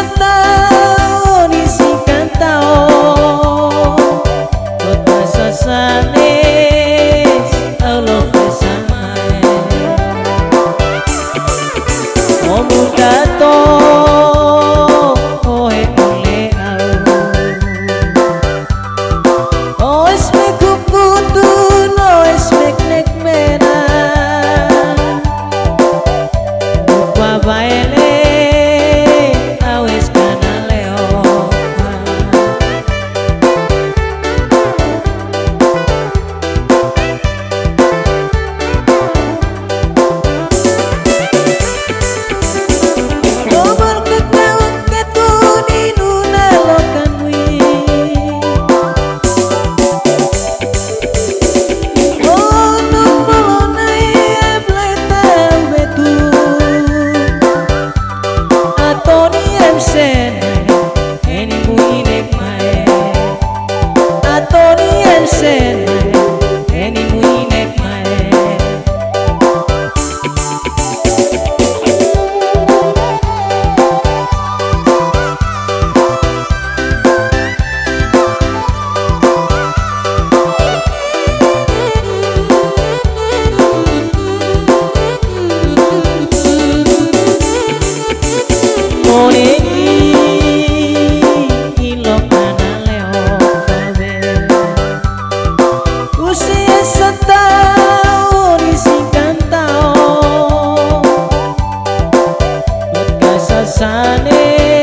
setahun isikan tahun kota sasanes Ala Obe Sen Mael Omu dato oe ole au oes me kuputun oes mek nek mena lupa baile awes kana leo Dobel kekawang ketun inuna lokan wi Oh numpulonai ebleta betu Atoni Hem Sen Mael eni muinek mael Atoni Hem Sen Mael eni muinek mael Monegi ilok kana leo babe usia setahun isikan tahun kota sasanes